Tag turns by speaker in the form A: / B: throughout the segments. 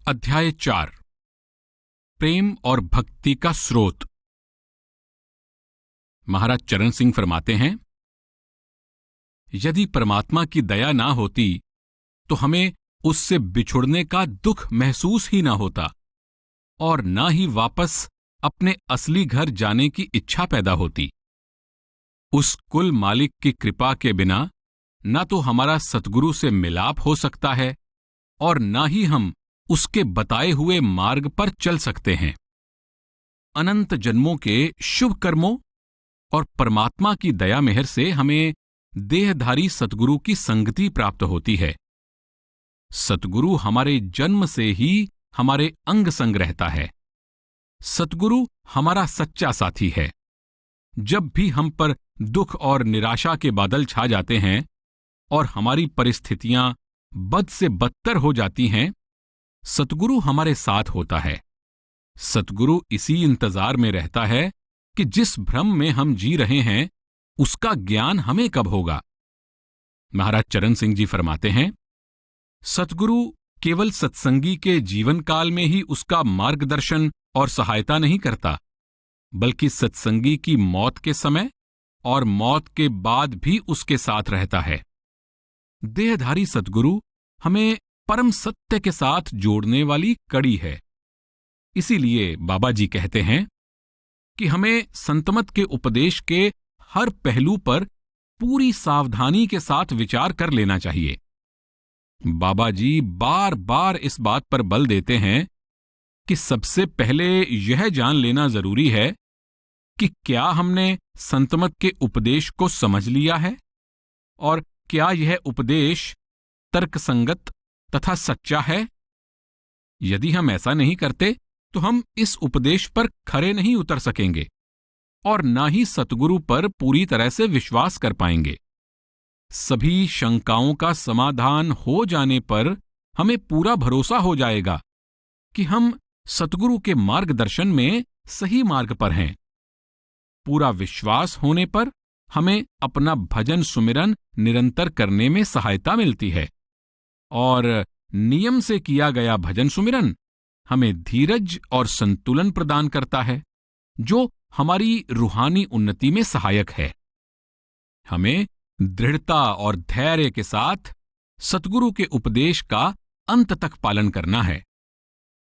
A: अध्याय 4 प्रेम और भक्ति का स्रोत। महाराज चरण सिंह फरमाते हैं, यदि परमात्मा की दया ना होती तो हमें उससे बिछुड़ने का दुख महसूस ही ना होता और ना ही वापस अपने असली घर जाने की इच्छा पैदा होती। उस कुल मालिक की कृपा के बिना ना तो हमारा सतगुरु से मिलाप हो सकता है और ना ही हम उसके बताए हुए मार्ग पर चल सकते हैं। अनंत जन्मों के शुभ कर्मों और परमात्मा की दया मेहर से हमें देहधारी सतगुरु की संगति प्राप्त होती है। सतगुरु हमारे जन्म से ही हमारे अंग संग रहता है। सतगुरु हमारा सच्चा साथी है। जब भी हम पर दुख और निराशा के बादल छा जाते हैं और हमारी परिस्थितियां बद से बदतर हो जाती हैं, सतगुरु हमारे साथ होता है। सतगुरु इसी इंतजार में रहता है कि जिस भ्रम में हम जी रहे हैं उसका ज्ञान हमें कब होगा। महाराज चरण सिंह जी फरमाते हैं, सतगुरु केवल सत्संगी के जीवन काल में ही उसका मार्गदर्शन और सहायता नहीं करता, बल्कि सत्संगी की मौत के समय और मौत के बाद भी उसके साथ रहता है। देहधारी सतगुरु हमें परम सत्य के साथ जोड़ने वाली कड़ी है। इसीलिए बाबा जी कहते हैं कि हमें संतमत के उपदेश के हर पहलू पर पूरी सावधानी के साथ विचार कर लेना चाहिए। बाबा जी बार बार इस बात पर बल देते हैं कि सबसे पहले यह जान लेना जरूरी है कि क्या हमने संतमत के उपदेश को समझ लिया है और क्या यह उपदेश तर्कसंगत तथा सच्चा है। यदि हम ऐसा नहीं करते तो हम इस उपदेश पर खरे नहीं उतर सकेंगे और ना ही सतगुरु पर पूरी तरह से विश्वास कर पाएंगे। सभी शंकाओं का समाधान हो जाने पर हमें पूरा भरोसा हो जाएगा कि हम सतगुरु के मार्गदर्शन में सही मार्ग पर हैं। पूरा विश्वास होने पर हमें अपना भजन सुमिरन निरंतर करने में सहायता मिलती है और नियम से किया गया भजन सुमिरन हमें धीरज और संतुलन प्रदान करता है, जो हमारी रूहानी उन्नति में सहायक है। हमें दृढ़ता और धैर्य के साथ सतगुरु के उपदेश का अंत तक पालन करना है।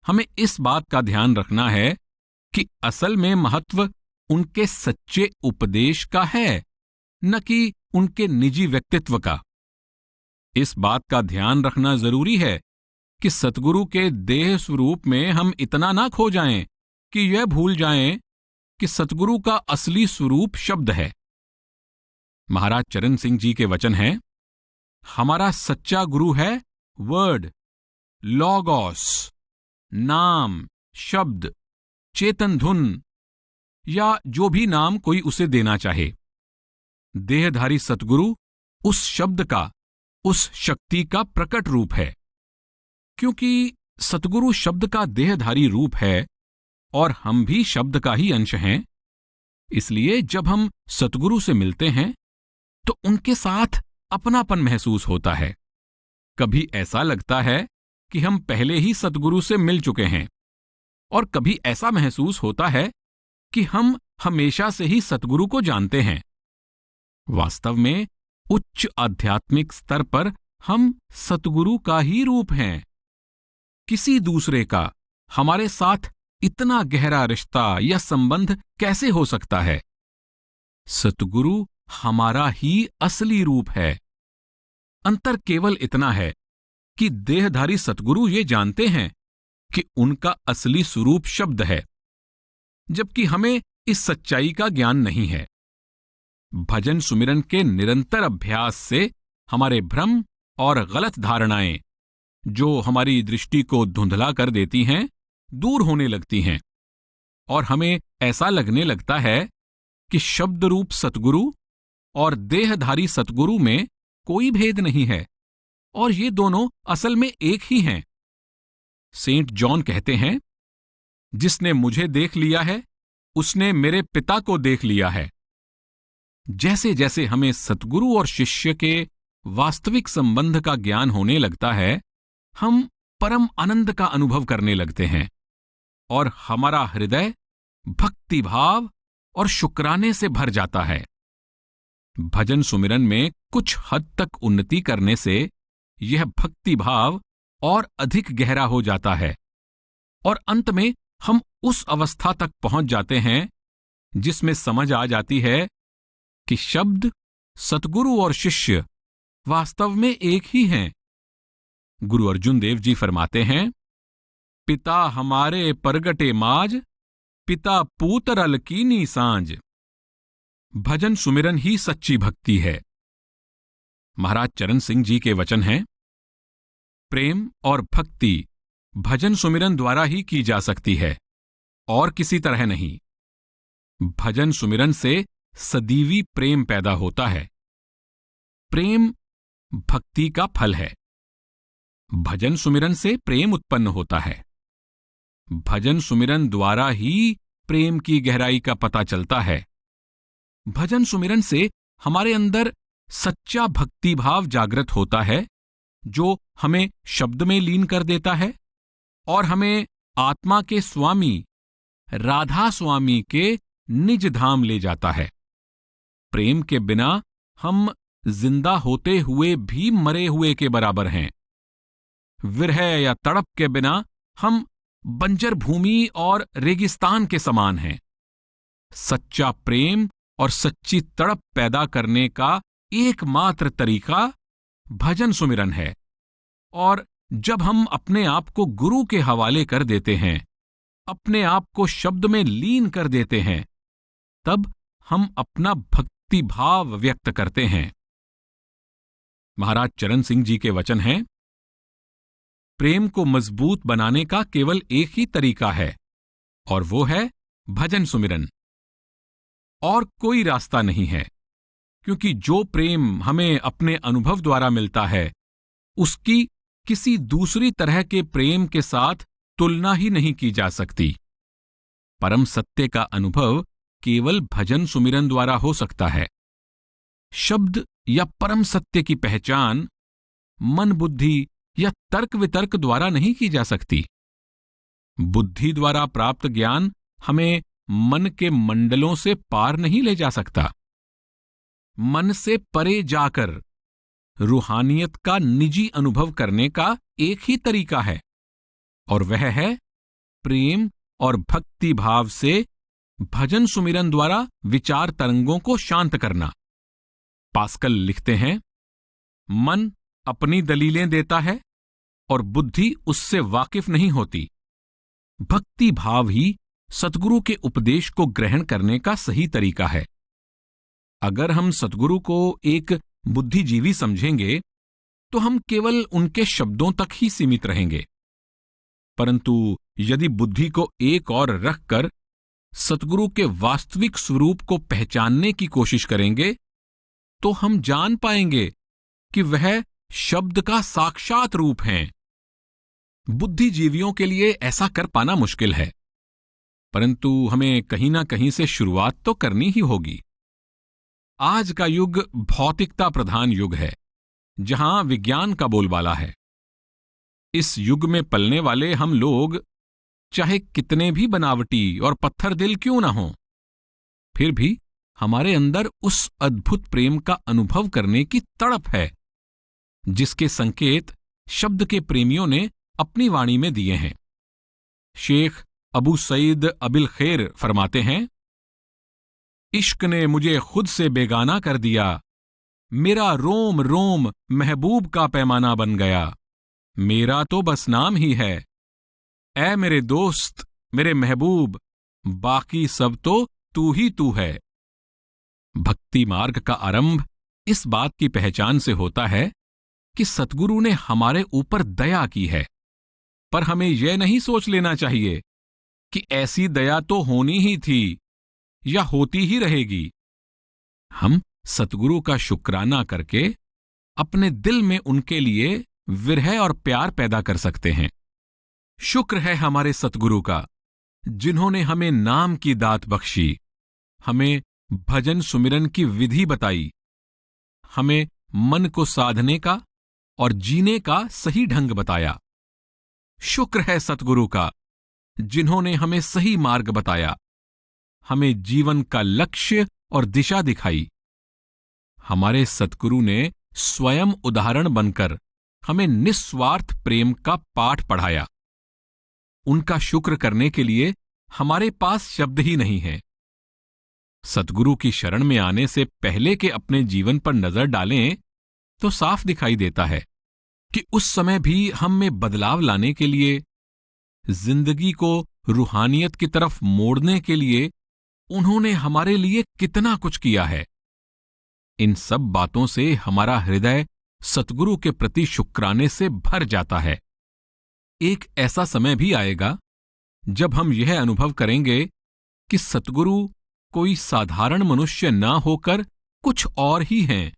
A: हमें इस बात का ध्यान रखना है कि असल में महत्व उनके सच्चे उपदेश का है, न कि उनके निजी व्यक्तित्व का। इस बात का ध्यान रखना जरूरी है कि सतगुरु के देह स्वरूप में हम इतना ना खो जाएं कि यह भूल जाएं कि सतगुरु का असली स्वरूप शब्द है। महाराज चरण सिंह जी के वचन हैं, हमारा सच्चा गुरु है वर्ड, लॉगोस, नाम, शब्द, चेतन धुन या जो भी नाम कोई उसे देना चाहे। देहधारी सतगुरु उस शब्द का, उस शक्ति का प्रकट रूप है। क्योंकि सतगुरु शब्द का देहधारी रूप है और हम भी शब्द का ही अंश हैं, इसलिए जब हम सतगुरु से मिलते हैं तो उनके साथ अपनापन महसूस होता है। कभी ऐसा लगता है कि हम पहले ही सतगुरु से मिल चुके हैं और कभी ऐसा महसूस होता है कि हम हमेशा से ही सतगुरु को जानते हैं। वास्तव में उच्च आध्यात्मिक स्तर पर हम सतगुरु का ही रूप हैं। किसी दूसरे का हमारे साथ इतना गहरा रिश्ता या संबंध कैसे हो सकता है। सतगुरु हमारा ही असली रूप है। अंतर केवल इतना है कि देहधारी सतगुरु ये जानते हैं कि उनका असली स्वरूप शब्द है, जबकि हमें इस सच्चाई का ज्ञान नहीं है। भजन सुमिरन के निरंतर अभ्यास से हमारे भ्रम और गलत धारणाएं, जो हमारी दृष्टि को धुंधला कर देती हैं, दूर होने लगती हैं और हमें ऐसा लगने लगता है कि शब्द रूप सतगुरु और देहधारी सतगुरु में कोई भेद नहीं है और ये दोनों असल में एक ही हैं। सेंट जॉन कहते हैं, जिसने मुझे देख लिया है उसने मेरे पिता को देख लिया है। जैसे जैसे हमें सतगुरु और शिष्य के वास्तविक संबंध का ज्ञान होने लगता है, हम परम आनंद का अनुभव करने लगते हैं और हमारा हृदय भक्ति भाव और शुक्राने से भर जाता है। भजन सुमिरन में कुछ हद तक उन्नति करने से यह भक्ति भाव और अधिक गहरा हो जाता है और अंत में हम उस अवस्था तक पहुंच जाते हैं जिसमें समझ आ जाती है कि शब्द, सतगुरु और शिष्य वास्तव में एक ही हैं। गुरु अर्जुन देव जी फरमाते हैं, पिता हमारे परगटे माज, पिता पूतरल कीनी सांझ। भजन सुमिरन ही सच्ची भक्ति है। महाराज चरण सिंह जी के वचन हैं, प्रेम और भक्ति भजन सुमिरन द्वारा ही की जा सकती है और किसी तरह नहीं। भजन सुमिरन से सदीवी प्रेम पैदा होता है। प्रेम भक्ति का फल है। भजन सुमिरन से प्रेम उत्पन्न होता है। भजन सुमिरन द्वारा ही प्रेम की गहराई का पता चलता है। भजन सुमिरन से हमारे अंदर सच्चा भक्ति भाव जागृत होता है, जो हमें शब्द में लीन कर देता है और हमें आत्मा के स्वामी राधा स्वामी के निज धाम ले जाता है। प्रेम के बिना हम जिंदा होते हुए भी मरे हुए के बराबर हैं। विरह या तड़प के बिना हम बंजर भूमि और रेगिस्तान के समान हैं। सच्चा प्रेम और सच्ची तड़प पैदा करने का एकमात्र तरीका भजन सुमिरन है। और जब हम अपने आप को गुरु के हवाले कर देते हैं, अपने आप को शब्द में लीन कर देते हैं, तब हम अपना भक्ति भाव व्यक्त करते हैं। महाराज चरण सिंह जी के वचन हैं, प्रेम को मजबूत बनाने का केवल एक ही तरीका है और वो है भजन सुमिरन। और कोई रास्ता नहीं है, क्योंकि जो प्रेम हमें अपने अनुभव द्वारा मिलता है, उसकी किसी दूसरी तरह के प्रेम के साथ तुलना ही नहीं की जा सकती। परम सत्य का अनुभव केवल भजन सुमिरन द्वारा हो सकता है। शब्द या परम सत्य की पहचान मन बुद्धि या तर्क वितर्क द्वारा नहीं की जा सकती। बुद्धि द्वारा प्राप्त ज्ञान हमें मन के मंडलों से पार नहीं ले जा सकता। मन से परे जाकर रूहानियत का निजी अनुभव करने का एक ही तरीका है, और वह है प्रेम और भक्ति भाव से भजन सुमिरन द्वारा विचार तरंगों को शांत करना। पास्कल लिखते हैं, मन अपनी दलीलें देता है और बुद्धि उससे वाकिफ नहीं होती। भक्ति भाव ही सतगुरु के उपदेश को ग्रहण करने का सही तरीका है। अगर हम सतगुरु को एक बुद्धिजीवी समझेंगे तो हम केवल उनके शब्दों तक ही सीमित रहेंगे, परंतु यदि बुद्धि को एक और रखकर सतगुरु के वास्तविक स्वरूप को पहचानने की कोशिश करेंगे तो हम जान पाएंगे कि वह शब्द का साक्षात रूप हैं। बुद्धिजीवियों के लिए ऐसा कर पाना मुश्किल है, परंतु हमें कहीं ना कहीं से शुरुआत तो करनी ही होगी। आज का युग भौतिकता प्रधान युग है, जहां विज्ञान का बोलबाला है। इस युग में पलने वाले हम लोग चाहे कितने भी बनावटी और पत्थर दिल क्यों ना हों, फिर भी हमारे अंदर उस अद्भुत प्रेम का अनुभव करने की तड़प है, जिसके संकेत शब्द के प्रेमियों ने अपनी वाणी में दिए हैं। शेख अबू सईद अबिल खैर फरमाते हैं, इश्क ने मुझे खुद से बेगाना कर दिया, मेरा रोम रोम महबूब का पैमाना बन गया, मेरा तो बस नाम ही है, ऐ मेरे दोस्त मेरे महबूब, बाकी सब तो तू ही तू है। भक्ति मार्ग का आरंभ इस बात की पहचान से होता है कि सतगुरु ने हमारे ऊपर दया की है, पर हमें यह नहीं सोच लेना चाहिए कि ऐसी दया तो होनी ही थी या होती ही रहेगी। हम सतगुरु का शुक्राना करके अपने दिल में उनके लिए विरह और प्यार पैदा कर सकते हैं। शुक्र है हमारे सतगुरु का, जिन्होंने हमें नाम की दात बख्शी, हमें भजन सुमिरन की विधि बताई, हमें मन को साधने का और जीने का सही ढंग बताया। शुक्र है सतगुरु का, जिन्होंने हमें सही मार्ग बताया, हमें जीवन का लक्ष्य और दिशा दिखाई। हमारे सतगुरु ने स्वयं उदाहरण बनकर हमें निस्वार्थ प्रेम का पाठ पढ़ाया। उनका शुक्र करने के लिए हमारे पास शब्द ही नहीं है। सतगुरु की शरण में आने से पहले के अपने जीवन पर नजर डालें तो साफ दिखाई देता है कि उस समय भी हम में बदलाव लाने के लिए, जिंदगी को रूहानियत की तरफ मोड़ने के लिए उन्होंने हमारे लिए कितना कुछ किया है। इन सब बातों से हमारा हृदय सतगुरु के प्रति शुक्राने से भर जाता है। एक ऐसा समय भी आएगा जब हम यह अनुभव करेंगे कि सतगुरु कोई साधारण मनुष्य ना होकर कुछ और ही हैं।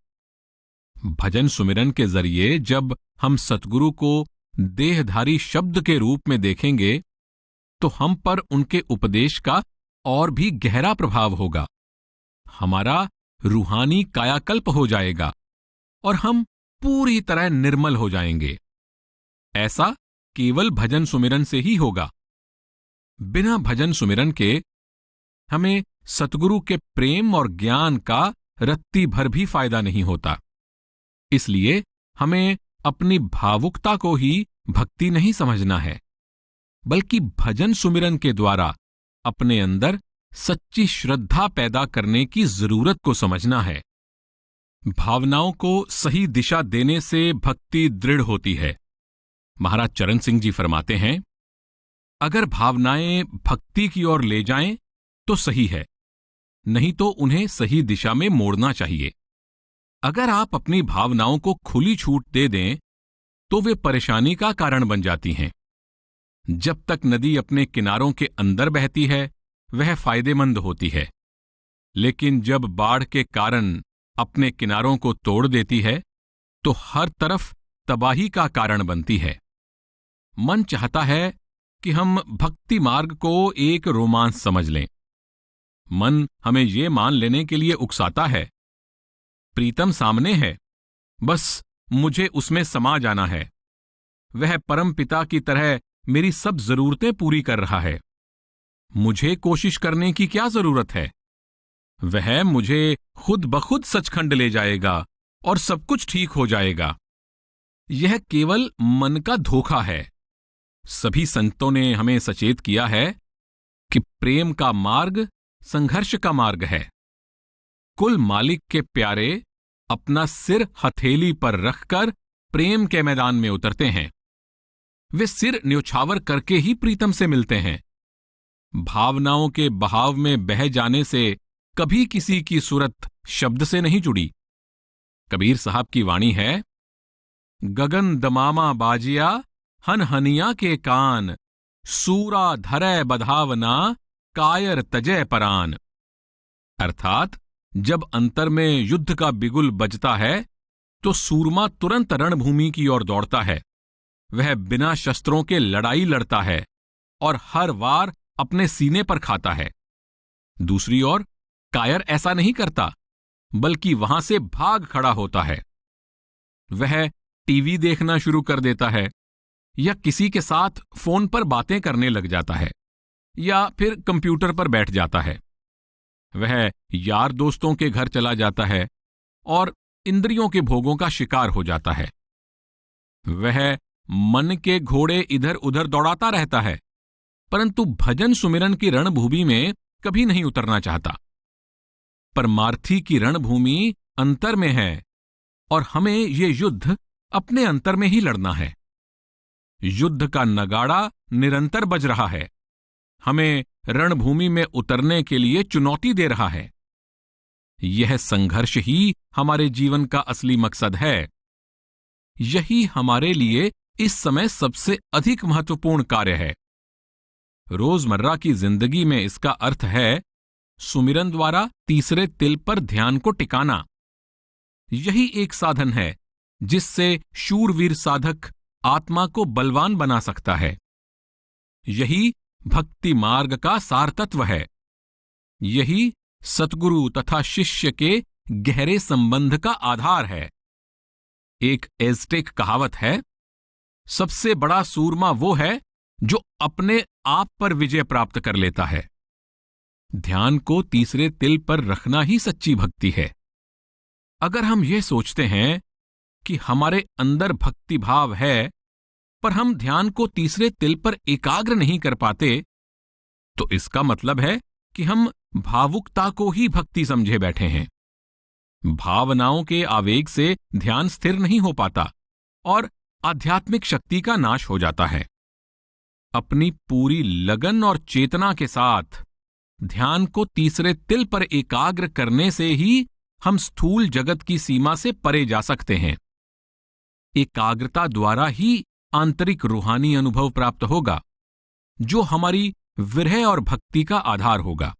A: भजन सुमिरन के जरिए जब हम सतगुरु को देहधारी शब्द के रूप में देखेंगे तो हम पर उनके उपदेश का और भी गहरा प्रभाव होगा। हमारा रूहानी कायाकल्प हो जाएगा और हम पूरी तरह निर्मल हो जाएंगे। ऐसा केवल भजन सुमिरन से ही होगा। बिना भजन सुमिरन के हमें सतगुरु के प्रेम और ज्ञान का रत्ती भर भी फायदा नहीं होता। इसलिए हमें अपनी भावुकता को ही भक्ति नहीं समझना है, बल्कि भजन सुमिरन के द्वारा अपने अंदर सच्ची श्रद्धा पैदा करने की जरूरत को समझना है। भावनाओं को सही दिशा देने से भक्ति दृढ़ होती है। महाराज चरण सिंह जी फरमाते हैं, अगर भावनाएं भक्ति की ओर ले जाएं तो सही है, नहीं तो उन्हें सही दिशा में मोड़ना चाहिए। अगर आप अपनी भावनाओं को खुली छूट दे दें तो वे परेशानी का कारण बन जाती हैं। जब तक नदी अपने किनारों के अंदर बहती है वह फायदेमंद होती है, लेकिन जब बाढ़ के कारण अपने किनारों को तोड़ देती है तो हर तरफ तबाही का कारण बनती है। मन चाहता है कि हम भक्ति मार्ग को एक रोमांस समझ लें। मन हमें ये मान लेने के लिए उकसाता है, प्रीतम सामने है, बस मुझे उसमें समा जाना है। वह परम पिता की तरह मेरी सब जरूरतें पूरी कर रहा है, मुझे कोशिश करने की क्या जरूरत है। वह मुझे खुद बखुद सचखंड ले जाएगा और सब कुछ ठीक हो जाएगा। यह केवल मन का धोखा है। सभी संतों ने हमें सचेत किया है कि प्रेम का मार्ग संघर्ष का मार्ग है। कुल मालिक के प्यारे अपना सिर हथेली पर रखकर प्रेम के मैदान में उतरते हैं। वे सिर न्योछावर करके ही प्रीतम से मिलते हैं। भावनाओं के बहाव में बह जाने से कभी किसी की सूरत शब्द से नहीं जुड़ी। कबीर साहब की वाणी है, गगन दमामा बाजिया हन हनिया के कान, सूरा धरै बधावना कायर तजय परान। अर्थात जब अंतर में युद्ध का बिगुल बजता है तो सूरमा तुरंत रणभूमि की ओर दौड़ता है। वह बिना शस्त्रों के लड़ाई लड़ता है और हर वार अपने सीने पर खाता है। दूसरी ओर कायर ऐसा नहीं करता, बल्कि वहां से भाग खड़ा होता है। वह टीवी देखना शुरू कर देता है या किसी के साथ फोन पर बातें करने लग जाता है या फिर कंप्यूटर पर बैठ जाता है। वह यार दोस्तों के घर चला जाता है और इंद्रियों के भोगों का शिकार हो जाता है। वह मन के घोड़े इधर उधर दौड़ाता रहता है, परंतु भजन सुमिरन की रणभूमि में कभी नहीं उतरना चाहता। परमार्थी की रणभूमि अंतर में है और हमें ये युद्ध अपने अंतर में ही लड़ना है। युद्ध का नगाड़ा निरंतर बज रहा है, हमें रणभूमि में उतरने के लिए चुनौती दे रहा है। यह संघर्ष ही हमारे जीवन का असली मकसद है। यही हमारे लिए इस समय सबसे अधिक महत्वपूर्ण कार्य है। रोजमर्रा की जिंदगी में इसका अर्थ है सुमिरन द्वारा तीसरे तिल पर ध्यान को टिकाना। यही एक साधन है जिससे शूरवीर साधक आत्मा को बलवान बना सकता है। यही भक्ति मार्ग का सार तत्व है। यही सतगुरु तथा शिष्य के गहरे संबंध का आधार है। एक एज़टेक कहावत है, सबसे बड़ा सूरमा वो है जो अपने आप पर विजय प्राप्त कर लेता है। ध्यान को तीसरे तिल पर रखना ही सच्ची भक्ति है। अगर हम ये सोचते हैं कि हमारे अंदर भक्ति भाव है, पर हम ध्यान को तीसरे तिल पर एकाग्र नहीं कर पाते, तो इसका मतलब है कि हम भावुकता को ही भक्ति समझे बैठे हैं। भावनाओं के आवेग से ध्यान स्थिर नहीं हो पाता और आध्यात्मिक शक्ति का नाश हो जाता है। अपनी पूरी लगन और चेतना के साथ ध्यान को तीसरे तिल पर एकाग्र करने से ही हम स्थूल जगत की सीमा से परे जा सकते हैं। एकाग्रता द्वारा ही आंतरिक रूहानी अनुभव प्राप्त होगा, जो हमारी विरह और भक्ति का आधार होगा।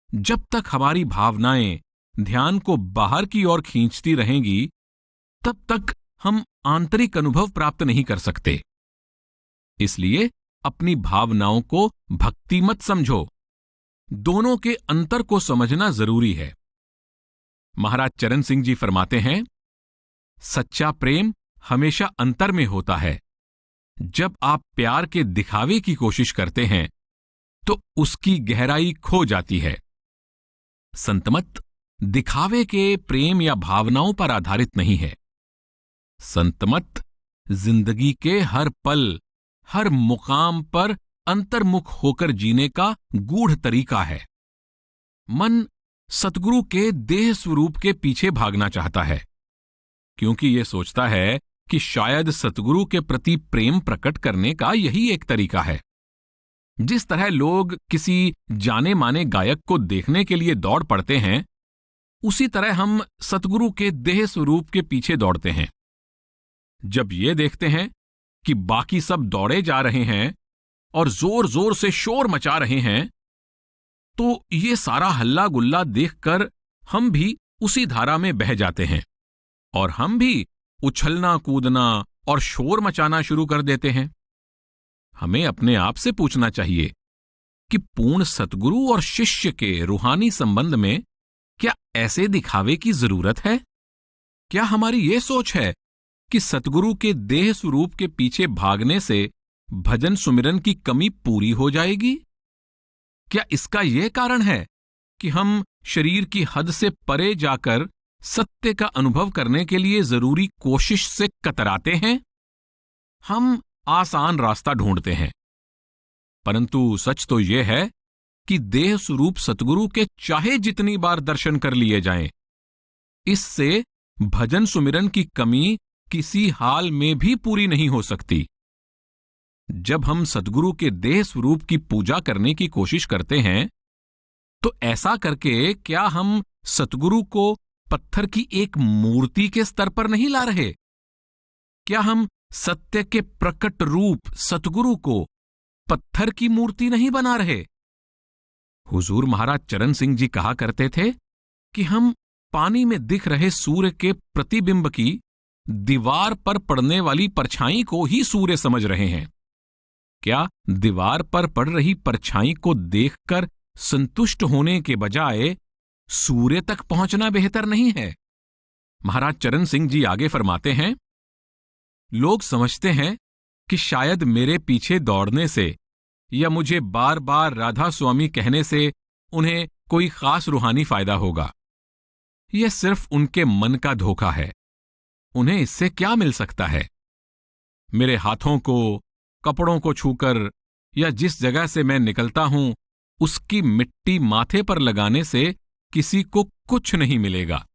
A: जब तक हमारी भावनाएं ध्यान को बाहर की ओर खींचती रहेंगी, तब तक हम आंतरिक अनुभव प्राप्त नहीं कर सकते। इसलिए अपनी भावनाओं को भक्ति मत समझो। दोनों के अंतर को समझना जरूरी है। महाराज चरण सिंह जी फरमाते हैं, सच्चा प्रेम हमेशा अंतर में होता है। जब आप प्यार के दिखावे की कोशिश करते हैं तो उसकी गहराई खो जाती है। संतमत दिखावे के प्रेम या भावनाओं पर आधारित नहीं है। संतमत जिंदगी के हर पल, हर मुकाम पर अंतर्मुख होकर जीने का गूढ़ तरीका है। मन सतगुरु के देह स्वरूप के पीछे भागना चाहता है, क्योंकि यह सोचता है कि शायद सतगुरु के प्रति प्रेम प्रकट करने का यही एक तरीका है। जिस तरह लोग किसी जाने माने गायक को देखने के लिए दौड़ पड़ते हैं, उसी तरह हम सतगुरु के देह स्वरूप के पीछे दौड़ते हैं। जब ये देखते हैं कि बाकी सब दौड़े जा रहे हैं और जोर जोर से शोर मचा रहे हैं, तो ये सारा हल्ला गुल्ला देखकर हम भी उसी धारा में बह जाते हैं और हम भी उछलना कूदना और शोर मचाना शुरू कर देते हैं। हमें अपने आप से पूछना चाहिए कि पूर्ण सतगुरु और शिष्य के रूहानी संबंध में क्या ऐसे दिखावे की जरूरत है? क्या हमारी ये सोच है कि सतगुरु के देह स्वरूप के पीछे भागने से भजन सुमिरन की कमी पूरी हो जाएगी? क्या इसका यह कारण है कि हम शरीर की हद से परे जाकर सत्य का अनुभव करने के लिए जरूरी कोशिश से कतराते हैं? हम आसान रास्ता ढूंढते हैं, परंतु सच तो यह है कि देह स्वरूप सतगुरु के चाहे जितनी बार दर्शन कर लिए जाएं, इससे भजन सुमिरन की कमी किसी हाल में भी पूरी नहीं हो सकती। जब हम सतगुरु के देह स्वरूप की पूजा करने की कोशिश करते हैं, तो ऐसा करके क्या हम सतगुरु को पत्थर की एक मूर्ति के स्तर पर नहीं ला रहे? क्या हम सत्य के प्रकट रूप सतगुरु को पत्थर की मूर्ति नहीं बना रहे? हुजूर महाराज चरण सिंह जी कहा करते थे कि हम पानी में दिख रहे सूर्य के प्रतिबिंब की दीवार पर पड़ने वाली परछाई को ही सूर्य समझ रहे हैं। क्या दीवार पर पड़ रही परछाई को देखकर संतुष्ट होने के बजाय सूर्य तक पहुंचना बेहतर नहीं है? महाराज चरण सिंह जी आगे फरमाते हैं, लोग समझते हैं कि शायद मेरे पीछे दौड़ने से या मुझे बार बार राधा स्वामी कहने से उन्हें कोई खास रूहानी फायदा होगा। यह सिर्फ उनके मन का धोखा है। उन्हें इससे क्या मिल सकता है? मेरे हाथों को, कपड़ों को छूकर या जिस जगह से मैं निकलता हूं उसकी मिट्टी माथे पर लगाने से किसी को कुछ नहीं मिलेगा।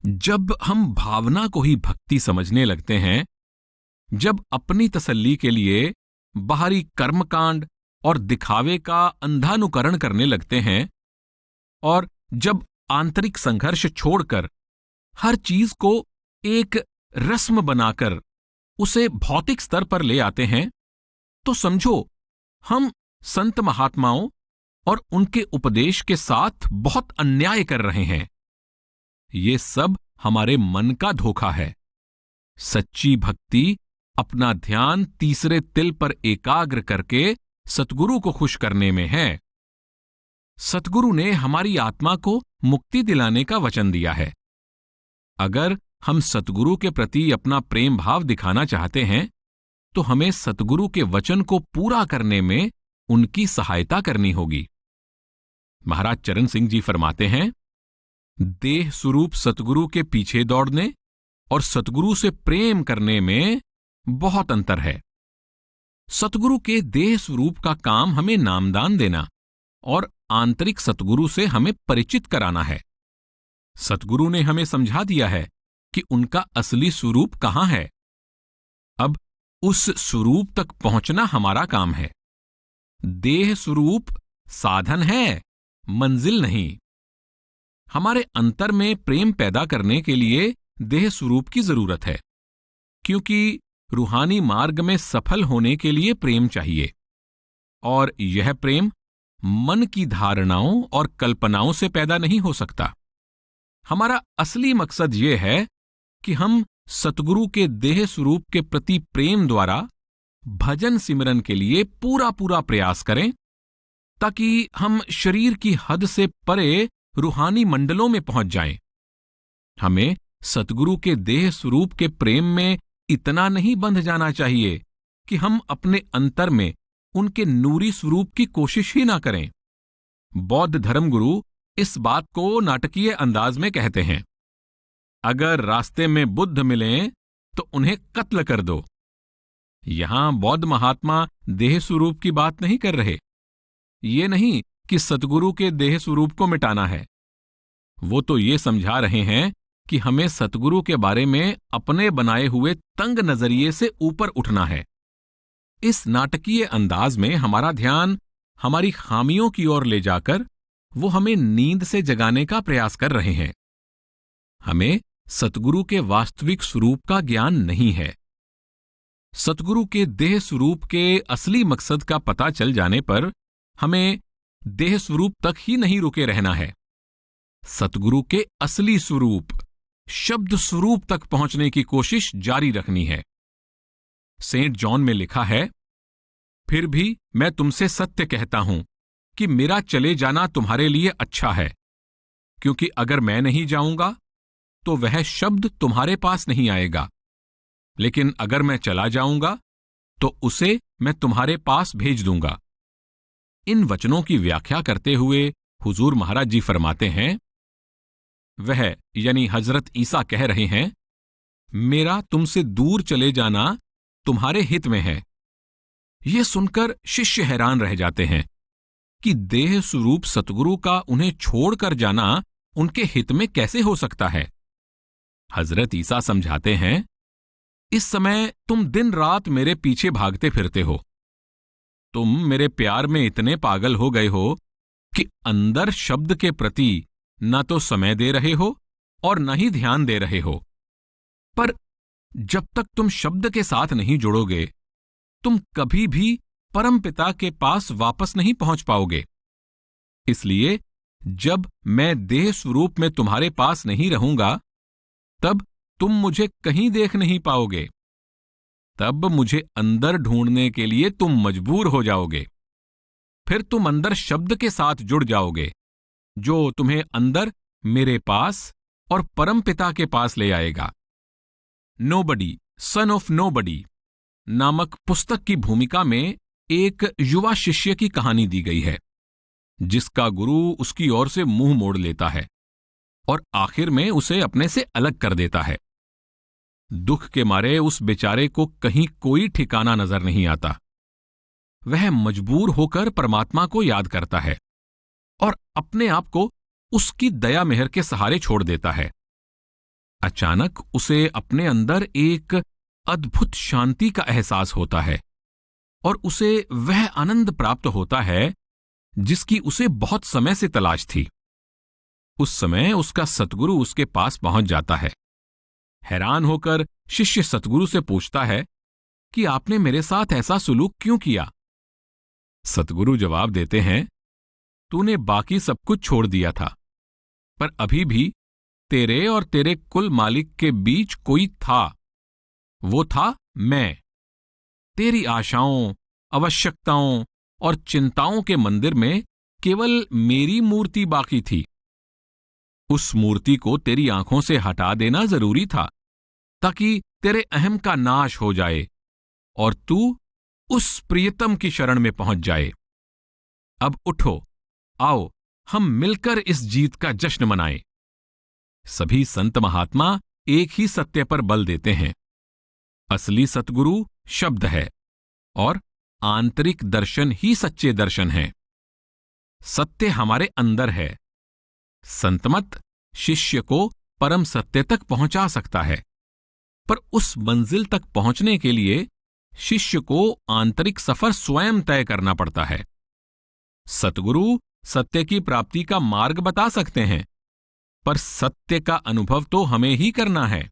A: जब हम भावना को ही भक्ति समझने लगते हैं, जब अपनी तसल्ली के लिए बाहरी कर्मकांड और दिखावे का अंधानुकरण करने लगते हैं, और जब आंतरिक संघर्ष छोड़कर हर चीज को एक रस्म बनाकर उसे भौतिक स्तर पर ले आते हैं, तो समझो हम संत महात्माओं और उनके उपदेश के साथ बहुत अन्याय कर रहे हैं। ये सब हमारे मन का धोखा है। सच्ची भक्ति अपना ध्यान तीसरे तिल पर एकाग्र करके सतगुरु को खुश करने में है। सतगुरु ने हमारी आत्मा को मुक्ति दिलाने का वचन दिया है। अगर हम सतगुरु के प्रति अपना प्रेम भाव दिखाना चाहते हैं, तो हमें सतगुरु के वचन को पूरा करने में उनकी सहायता करनी होगी। महाराज चरण सिंह जी फरमाते हैं, देह स्वरूप सतगुरु के पीछे दौड़ने और सतगुरु से प्रेम करने में बहुत अंतर है। सतगुरु के देह स्वरूप का काम हमें नामदान देना और आंतरिक सतगुरु से हमें परिचित कराना है। सतगुरु ने हमें समझा दिया है कि उनका असली स्वरूप कहां है। अब उस स्वरूप तक पहुंचना हमारा काम है। देह स्वरूप साधन है, मंजिल नहीं। हमारे अंतर में प्रेम पैदा करने के लिए देह स्वरूप की जरूरत है, क्योंकि रूहानी मार्ग में सफल होने के लिए प्रेम चाहिए, और यह प्रेम मन की धारणाओं और कल्पनाओं से पैदा नहीं हो सकता। हमारा असली मकसद यह है कि हम सतगुरु के देह स्वरूप के प्रति प्रेम द्वारा भजन सिमरन के लिए पूरा पूरा प्रयास करें, ताकि हम शरीर की हद से परे रूहानी मंडलों में पहुंच जाएं। हमें सतगुरु के देह स्वरूप के प्रेम में इतना नहीं बंध जाना चाहिए कि हम अपने अंतर में उनके नूरी स्वरूप की कोशिश ही ना करें। बौद्ध धर्मगुरु इस बात को नाटकीय अंदाज में कहते हैं, अगर रास्ते में बुद्ध मिलें तो उन्हें कत्ल कर दो। यहां बौद्ध महात्मा देह स्वरूप की बात नहीं कर रहे। ये नहीं कि सतगुरु के देह स्वरूप को मिटाना है। वो तो ये समझा रहे हैं कि हमें सतगुरु के बारे में अपने बनाए हुए तंग नजरिए से ऊपर उठना है। इस नाटकीय अंदाज में हमारा ध्यान हमारी खामियों की ओर ले जाकर वो हमें नींद से जगाने का प्रयास कर रहे हैं। हमें सतगुरु के वास्तविक स्वरूप का ज्ञान नहीं है। सतगुरु के देह स्वरूप के असली मकसद का पता चल जाने पर हमें देह स्वरूप तक ही नहीं रुके रहना है। सतगुरु के असली स्वरूप, शब्द स्वरूप तक पहुंचने की कोशिश जारी रखनी है। सेंट जॉन में लिखा है, फिर भी मैं तुमसे सत्य कहता हूं कि मेरा चले जाना तुम्हारे लिए अच्छा है, क्योंकि अगर मैं नहीं जाऊंगा तो वह शब्द तुम्हारे पास नहीं आएगा, लेकिन अगर मैं चला जाऊंगा तो उसे मैं तुम्हारे पास भेज दूंगा। इन वचनों की व्याख्या करते हुए हुजूर महाराज जी फरमाते हैं, वह यानी हजरत ईसा कह रहे हैं, मेरा तुमसे दूर चले जाना तुम्हारे हित में है। यह सुनकर शिष्य हैरान रह जाते हैं कि देह स्वरूप सतगुरु का उन्हें छोड़कर जाना उनके हित में कैसे हो सकता है। हजरत ईसा समझाते हैं, इस समय तुम दिन रात मेरे पीछे भागते फिरते हो। तुम मेरे प्यार में इतने पागल हो गए हो कि अंदर शब्द के प्रति न तो समय दे रहे हो और न ही ध्यान दे रहे हो। पर जब तक तुम शब्द के साथ नहीं जुड़ोगे, तुम कभी भी परमपिता के पास वापस नहीं पहुंच पाओगे। इसलिए जब मैं देह स्वरूप में तुम्हारे पास नहीं रहूंगा, तब तुम मुझे कहीं देख नहीं पाओगे। तब मुझे अंदर ढूंढने के लिए तुम मजबूर हो जाओगे। फिर तुम अंदर शब्द के साथ जुड़ जाओगे, जो तुम्हें अंदर मेरे पास और परमपिता के पास ले आएगा। नोबडी सन ऑफ नोबडी नामक पुस्तक की भूमिका में एक युवा शिष्य की कहानी दी गई है, जिसका गुरु उसकी ओर से मुंह मोड़ लेता है और आखिर में उसे अपने से अलग कर देता है। दुख के मारे उस बेचारे को कहीं कोई ठिकाना नजर नहीं आता। वह मजबूर होकर परमात्मा को याद करता है और अपने आप को उसकी दया मेहर के सहारे छोड़ देता है। अचानक उसे अपने अंदर एक अद्भुत शांति का एहसास होता है और उसे वह आनंद प्राप्त होता है जिसकी उसे बहुत समय से तलाश थी। उस समय उसका सतगुरु उसके पास पहुंच जाता है। हैरान होकर शिष्य सतगुरु से पूछता है कि आपने मेरे साथ ऐसा सुलूक क्यों किया। सतगुरु जवाब देते हैं, तूने बाकी सब कुछ छोड़ दिया था, पर अभी भी तेरे और तेरे कुल मालिक के बीच कोई था। वो था मैं। तेरी आशाओं, आवश्यकताओं और चिंताओं के मंदिर में केवल मेरी मूर्ति बाकी थी। उस मूर्ति को तेरी आंखों से हटा देना जरूरी था, ताकि तेरे अहम का नाश हो जाए और तू उस प्रियतम की शरण में पहुंच जाए। अब उठो, आओ हम मिलकर इस जीत का जश्न मनाएं। सभी संत महात्मा एक ही सत्य पर बल देते हैं। असली सतगुरु शब्द है और आंतरिक दर्शन ही सच्चे दर्शन हैं। सत्य हमारे अंदर है। संतमत शिष्य को परम सत्य तक पहुंचा सकता है, पर उस मंजिल तक पहुंचने के लिए शिष्य को आंतरिक सफर स्वयं तय करना पड़ता है। सतगुरु सत्य की प्राप्ति का मार्ग बता सकते हैं, पर सत्य का अनुभव तो हमें ही करना है।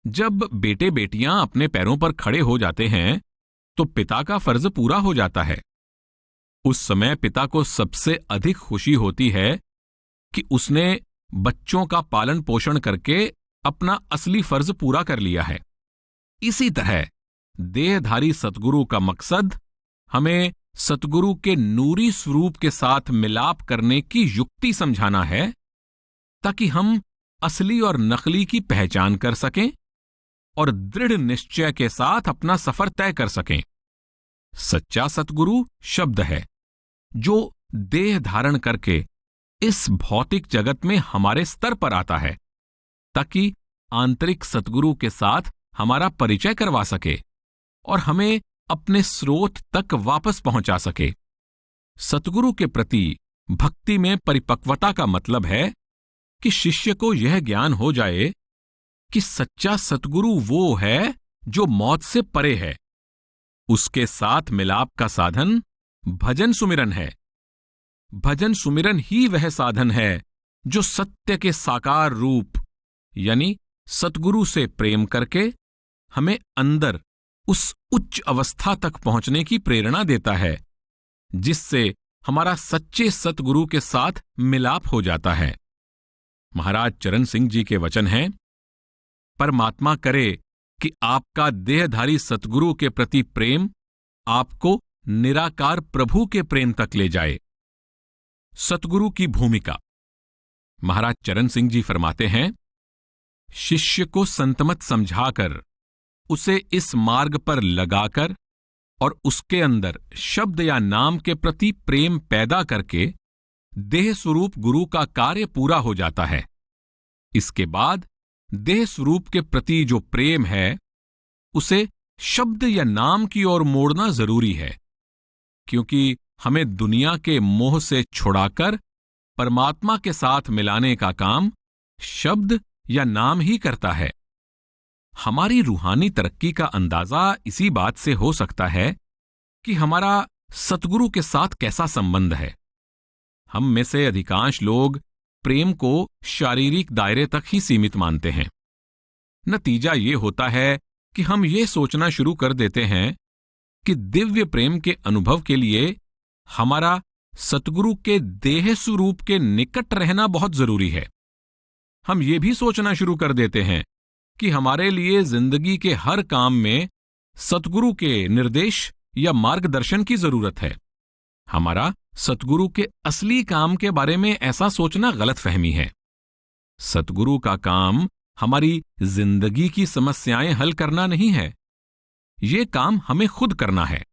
A: जब बेटे बेटियां अपने पैरों पर खड़े हो जाते हैं तो पिता का फर्ज पूरा हो जाता है। उस समय पिता को सबसे अधिक खुशी होती है कि उसने बच्चों का पालन पोषण करके अपना असली फर्ज पूरा कर लिया है। इसी तरह देहधारी सतगुरु का मकसद हमें सतगुरु के नूरी स्वरूप के साथ मिलाप करने की युक्ति समझाना है, ताकि हम असली और नकली की पहचान कर सकें और दृढ़ निश्चय के साथ अपना सफर तय कर सकें। सच्चा सतगुरु शब्द है जो देह धारण करके इस भौतिक जगत में हमारे स्तर पर आता है, ताकि आंतरिक सतगुरु के साथ हमारा परिचय करवा सके और हमें अपने स्रोत तक वापस पहुंचा सके। सतगुरु के प्रति भक्ति में परिपक्वता का मतलब है कि शिष्य को यह ज्ञान हो जाए कि सच्चा सतगुरु वो है जो मौत से परे है। उसके साथ मिलाप का साधन भजन सुमिरन है। भजन सुमिरन ही वह साधन है जो सत्य के साकार रूप यानी सतगुरु से प्रेम करके हमें अंदर उस उच्च अवस्था तक पहुंचने की प्रेरणा देता है, जिससे हमारा सच्चे सतगुरु के साथ मिलाप हो जाता है। महाराज चरण सिंह जी के वचन हैं, परमात्मा करे कि आपका देहधारी सतगुरु के प्रति प्रेम आपको निराकार प्रभु के प्रेम तक ले जाए। सतगुरु की भूमिका। महाराज चरण सिंह जी फरमाते हैं, शिष्य को संतमत समझाकर उसे इस मार्ग पर लगाकर और उसके अंदर शब्द या नाम के प्रति प्रेम पैदा करके देह स्वरूप गुरु का कार्य पूरा हो जाता है। इसके बाद देह स्वरूप के प्रति जो प्रेम है उसे शब्द या नाम की ओर मोड़ना जरूरी है, क्योंकि हमें दुनिया के मोह से छुड़ाकर परमात्मा के साथ मिलाने का काम शब्द या नाम ही करता है। हमारी रूहानी तरक्की का अंदाजा इसी बात से हो सकता है कि हमारा सतगुरु के साथ कैसा संबंध है। हम में से अधिकांश लोग प्रेम को शारीरिक दायरे तक ही सीमित मानते हैं। नतीजा ये होता है कि हम ये सोचना शुरू कर देते हैं कि दिव्य प्रेम के अनुभव के लिए हमारा सतगुरु के देह स्वरूप के निकट रहना बहुत जरूरी है। हम ये भी सोचना शुरू कर देते हैं कि हमारे लिए जिंदगी के हर काम में सतगुरु के निर्देश या मार्गदर्शन की जरूरत है। हमारा सतगुरु के असली काम के बारे में ऐसा सोचना गलतफहमी है। सतगुरु का काम हमारी जिंदगी की समस्याएं हल करना नहीं है, ये काम हमें खुद करना है।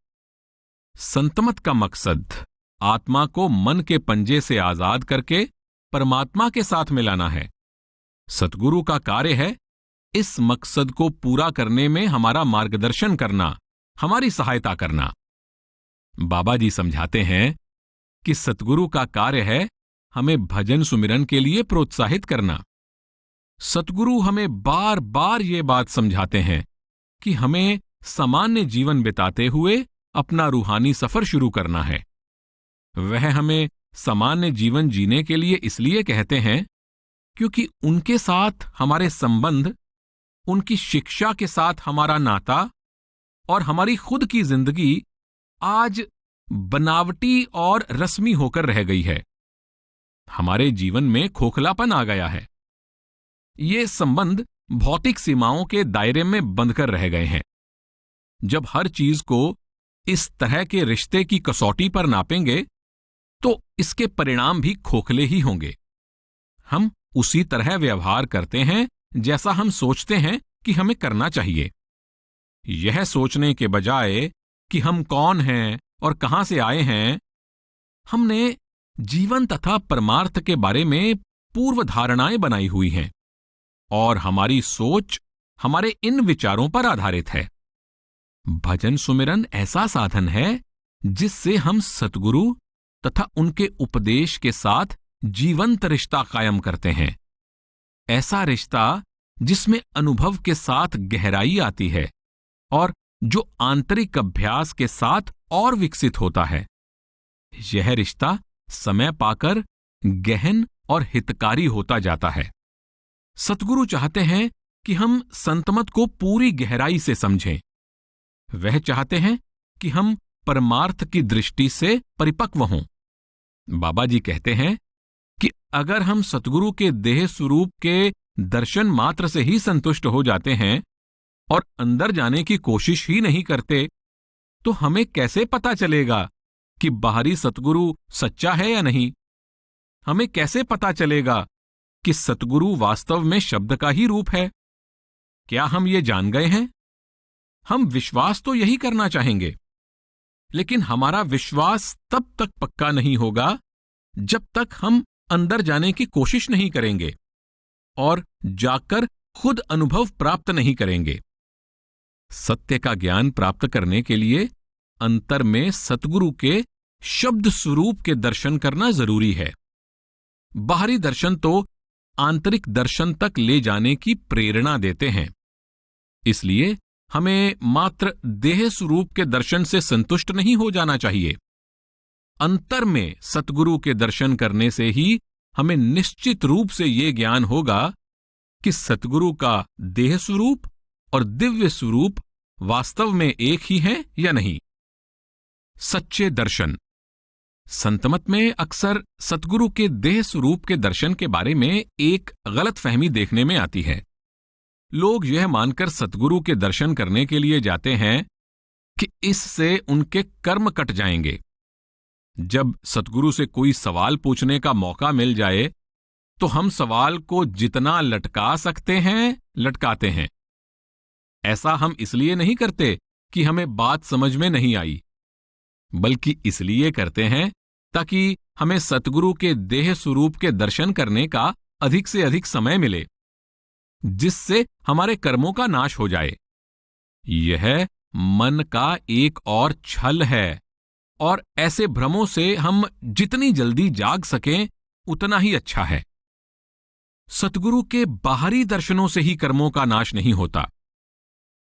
A: संतमत का मकसद आत्मा को मन के पंजे से आजाद करके परमात्मा के साथ मिलाना है। सतगुरु का कार्य है इस मकसद को पूरा करने में हमारा मार्गदर्शन करना, हमारी सहायता करना। बाबा जी समझाते हैं कि सतगुरु का कार्य है हमें भजन सुमिरन के लिए प्रोत्साहित करना। सतगुरु हमें बार बार ये बात समझाते हैं कि हमें सामान्य जीवन बिताते हुए अपना रूहानी सफर शुरू करना है। वह हमें सामान्य जीवन जीने के लिए इसलिए कहते हैं क्योंकि उनके साथ हमारे संबंध, उनकी शिक्षा के साथ हमारा नाता और हमारी खुद की जिंदगी आज बनावटी और रस्मी होकर रह गई है। हमारे जीवन में खोखलापन आ गया है। ये संबंध भौतिक सीमाओं के दायरे में बंधकर रह गए हैं। जब हर चीज को इस तरह के रिश्ते की कसौटी पर नापेंगे तो इसके परिणाम भी खोखले ही होंगे। हम उसी तरह व्यवहार करते हैं जैसा हम सोचते हैं कि हमें करना चाहिए। यह सोचने के बजाय कि हम कौन हैं और कहां से आए हैं, हमने जीवन तथा परमार्थ के बारे में पूर्व धारणाएं बनाई हुई हैं और हमारी सोच हमारे इन विचारों पर आधारित है। भजन सुमिरन ऐसा साधन है जिससे हम सतगुरु तथा उनके उपदेश के साथ जीवंत रिश्ता कायम करते हैं। ऐसा रिश्ता जिसमें अनुभव के साथ गहराई आती है और जो आंतरिक अभ्यास के साथ और विकसित होता है। यह रिश्ता समय पाकर गहन और हितकारी होता जाता है। सतगुरु चाहते हैं कि हम संतमत को पूरी गहराई से समझें। वह चाहते हैं कि हम परमार्थ की दृष्टि से परिपक्व हों। बाबा जी कहते हैं कि अगर हम सतगुरु के देह स्वरूप के दर्शन मात्र से ही संतुष्ट हो जाते हैं और अंदर जाने की कोशिश ही नहीं करते, तो हमें कैसे पता चलेगा कि बाहरी सतगुरु सच्चा है या नहीं? हमें कैसे पता चलेगा कि सतगुरु वास्तव में शब्द का ही रूप है? क्या हम ये जान गए हैं? हम विश्वास तो यही करना चाहेंगे, लेकिन हमारा विश्वास तब तक पक्का नहीं होगा जब तक हम अंदर जाने की कोशिश नहीं करेंगे और जाकर खुद अनुभव प्राप्त नहीं करेंगे। सत्य का ज्ञान प्राप्त करने के लिए अंतर में सतगुरु के शब्द स्वरूप के दर्शन करना जरूरी है। बाहरी दर्शन तो आंतरिक दर्शन तक ले जाने की प्रेरणा देते हैं। इसलिए हमें मात्र देह स्वरूप के दर्शन से संतुष्ट नहीं हो जाना चाहिए। अंतर में सतगुरु के दर्शन करने से ही हमें निश्चित रूप से ये ज्ञान होगा कि सतगुरु का देह स्वरूप और दिव्य स्वरूप वास्तव में एक ही है या नहीं। सच्चे दर्शन। संतमत में अक्सर सतगुरु के देह स्वरूप के दर्शन के बारे में एक गलतफहमी देखने में आती है। लोग यह मानकर सतगुरु के दर्शन करने के लिए जाते हैं कि इससे उनके कर्म कट जाएंगे। जब सतगुरु से कोई सवाल पूछने का मौका मिल जाए तो हम सवाल को जितना लटका सकते हैं लटकाते हैं। ऐसा हम इसलिए नहीं करते कि हमें बात समझ में नहीं आई, बल्कि इसलिए करते हैं ताकि हमें सतगुरु के देह स्वरूप के दर्शन करने का अधिक से अधिक समय मिले, जिससे हमारे कर्मों का नाश हो जाए। यह मन का एक और छल है और ऐसे भ्रमों से हम जितनी जल्दी जाग सकें उतना ही अच्छा है। सतगुरु के बाहरी दर्शनों से ही कर्मों का नाश नहीं होता।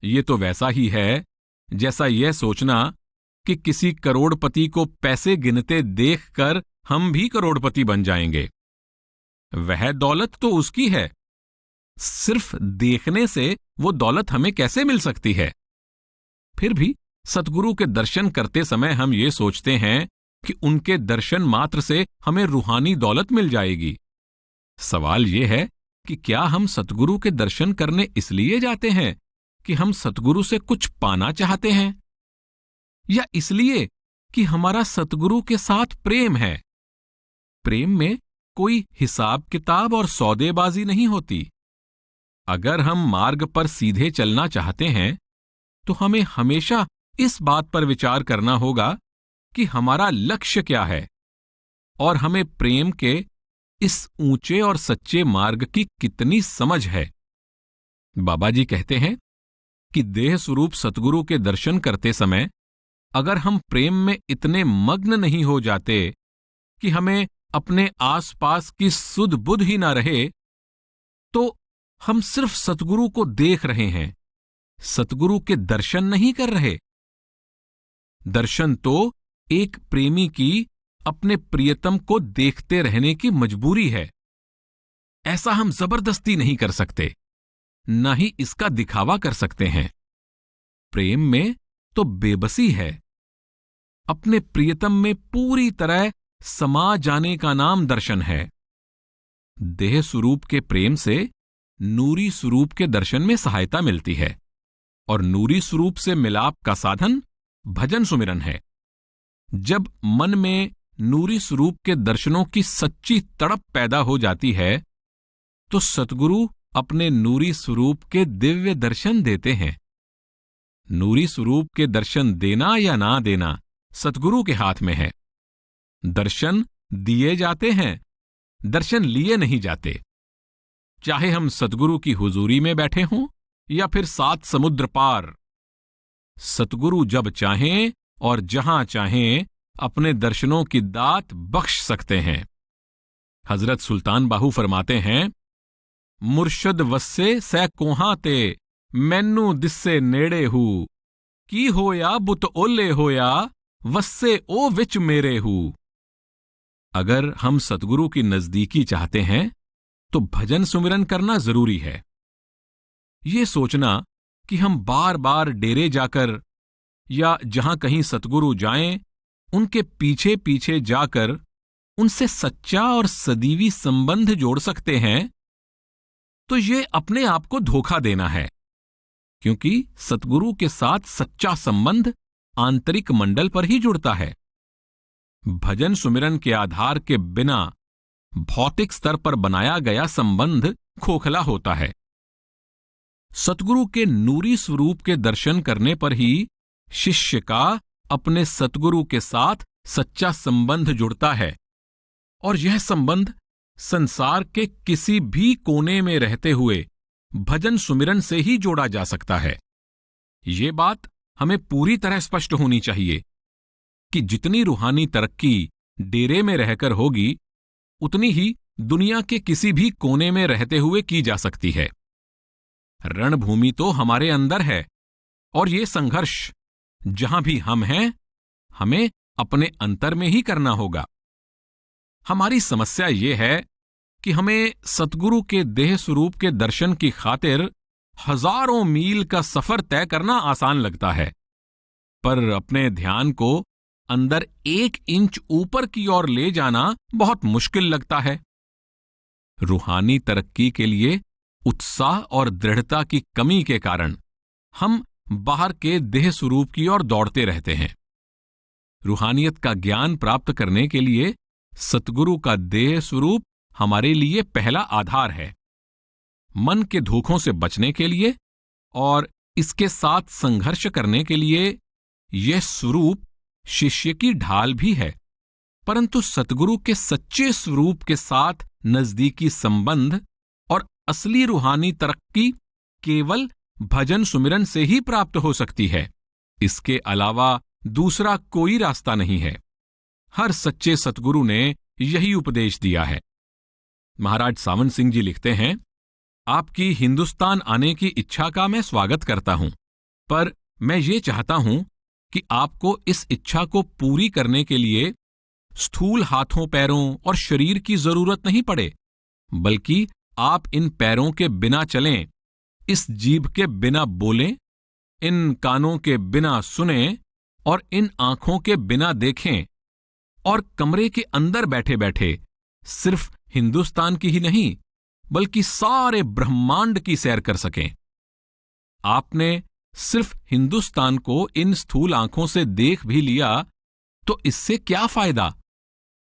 A: ये तो वैसा ही है जैसा यह सोचना कि किसी करोड़पति को पैसे गिनते देखकर हम भी करोड़पति बन जाएंगे। वह दौलत तो उसकी है, सिर्फ देखने से वो दौलत हमें कैसे मिल सकती है? फिर भी सतगुरु के दर्शन करते समय हम ये सोचते हैं कि उनके दर्शन मात्र से हमें रूहानी दौलत मिल जाएगी। सवाल यह है कि क्या हम सतगुरु के दर्शन करने इसलिए जाते हैं कि हम सतगुरु से कुछ पाना चाहते हैं, या इसलिए कि हमारा सतगुरु के साथ प्रेम है? प्रेम में कोई हिसाब किताब और सौदेबाजी नहीं होती। अगर हम मार्ग पर सीधे चलना चाहते हैं तो हमें हमेशा इस बात पर विचार करना होगा कि हमारा लक्ष्य क्या है और हमें प्रेम के इस ऊंचे और सच्चे मार्ग की कितनी समझ है। बाबा जी कहते हैं कि देह स्वरूप सतगुरु के दर्शन करते समय अगर हम प्रेम में इतने मग्न नहीं हो जाते कि हमें अपने आसपास की सुध बुध ही ना रहे, तो हम सिर्फ सतगुरु को देख रहे हैं, सतगुरु के दर्शन नहीं कर रहे। दर्शन तो एक प्रेमी की अपने प्रियतम को देखते रहने की मजबूरी है। ऐसा हम जबरदस्ती नहीं कर सकते, न ही इसका दिखावा कर सकते हैं। प्रेम में तो बेबसी है। अपने प्रियतम में पूरी तरह समा जाने का नाम दर्शन है। देह स्वरूप के प्रेम से नूरी स्वरूप के दर्शन में सहायता मिलती है और नूरी स्वरूप से मिलाप का साधन भजन सुमिरन है। जब मन में नूरी स्वरूप के दर्शनों की सच्ची तड़प पैदा हो जाती है तो सतगुरु अपने नूरी स्वरूप के दिव्य दर्शन देते हैं। नूरी स्वरूप के दर्शन देना या ना देना सतगुरु के हाथ में है। दर्शन दिए जाते हैं, दर्शन लिए नहीं जाते। चाहे हम सतगुरु की हुजूरी में बैठे हों या फिर 7 समुद्र पार, सतगुरु जब चाहें और जहां चाहें अपने दर्शनों की दात बख्श सकते हैं। हजरत सुल्तान बाहू फरमाते हैं, मुर्शद वस्से सै कोहां ते मैनू दिस्से नेड़े हू, की होया बुत ओले होया वस्से ओ विच मेरे हू। अगर हम सतगुरु की नजदीकी चाहते हैं तो भजन सुमिरन करना जरूरी है। ये सोचना कि हम बार बार डेरे जाकर या जहां कहीं सतगुरु जाएं, उनके पीछे पीछे जाकर उनसे सच्चा और सदीवी संबंध जोड़ सकते हैं, तो ये अपने आप को धोखा देना है, क्योंकि सतगुरु के साथ सच्चा संबंध आंतरिक मंडल पर ही जुड़ता है। भजन सुमिरन के आधार के बिना भौतिक स्तर पर बनाया गया संबंध खोखला होता है। सतगुरु के नूरी स्वरूप के दर्शन करने पर ही शिष्य का अपने सतगुरु के साथ सच्चा संबंध जुड़ता है, और यह संबंध संसार के किसी भी कोने में रहते हुए भजन सुमिरन से ही जोड़ा जा सकता है। ये बात हमें पूरी तरह स्पष्ट होनी चाहिए कि जितनी रूहानी तरक्की डेरे में रहकर होगी, उतनी ही दुनिया के किसी भी कोने में रहते हुए की जा सकती है। रणभूमि तो हमारे अंदर है, और ये संघर्ष जहां भी हम हैं, हमें अपने अंतर में ही करना होगा। हमारी समस्या ये है कि हमें सतगुरु के देह स्वरूप के दर्शन की खातिर हजारों मील का सफर तय करना आसान लगता है, पर अपने ध्यान को अंदर 1 इंच ऊपर की ओर ले जाना बहुत मुश्किल लगता है। रूहानी तरक्की के लिए उत्साह और दृढ़ता की कमी के कारण हम बाहर के देह स्वरूप की ओर दौड़ते रहते हैं। रूहानियत का ज्ञान प्राप्त करने के लिए सतगुरु का देह स्वरूप हमारे लिए पहला आधार है। मन के धोखों से बचने के लिए और इसके साथ संघर्ष करने के लिए यह स्वरूप शिष्य की ढाल भी है, परंतु सतगुरु के सच्चे स्वरूप के साथ नजदीकी संबंध और असली रूहानी तरक्की केवल भजन सुमिरन से ही प्राप्त हो सकती है। इसके अलावा दूसरा कोई रास्ता नहीं है। हर सच्चे सतगुरु ने यही उपदेश दिया है। महाराज सावन सिंह जी लिखते हैं, आपकी हिंदुस्तान आने की इच्छा का मैं स्वागत करता हूं, पर मैं ये चाहता हूं कि आपको इस इच्छा को पूरी करने के लिए स्थूल हाथों पैरों और शरीर की जरूरत नहीं पड़े, बल्कि आप इन पैरों के बिना चलें, इस जीभ के बिना बोलें, इन कानों के बिना सुनें और इन आंखों के बिना देखें, और कमरे के अंदर बैठे बैठे सिर्फ हिंदुस्तान की ही नहीं बल्कि सारे ब्रह्मांड की सैर कर सकें। आपने सिर्फ हिंदुस्तान को इन स्थूल आंखों से देख भी लिया तो इससे क्या फायदा,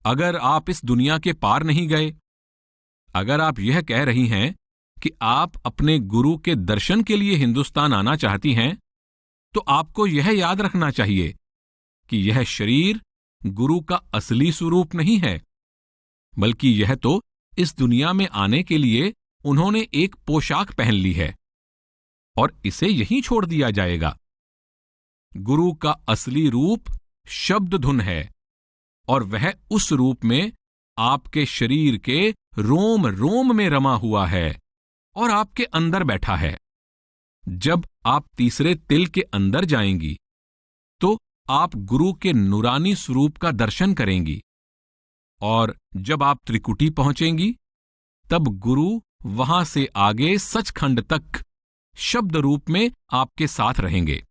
A: अगर आप इस दुनिया के पार नहीं गए। अगर आप यह कह रही हैं कि आप अपने गुरु के दर्शन के लिए हिंदुस्तान आना चाहती हैं, तो आपको यह याद रखना चाहिए कि यह शरीर गुरु का असली स्वरूप नहीं है, बल्कि यह तो इस दुनिया में आने के लिए उन्होंने एक पोशाक पहन ली है और इसे यहीं छोड़ दिया जाएगा। गुरु का असली रूप शब्द धुन है, और वह उस रूप में आपके शरीर के रोम रोम में रमा हुआ है और आपके अंदर बैठा है। जब आप तीसरे तिल के अंदर जाएंगी तो आप गुरु के नूरानी स्वरूप का दर्शन करेंगी, और जब आप त्रिकुटी पहुंचेंगी तब गुरु वहां से आगे सचखंड तक शब्द रूप में आपके साथ रहेंगे।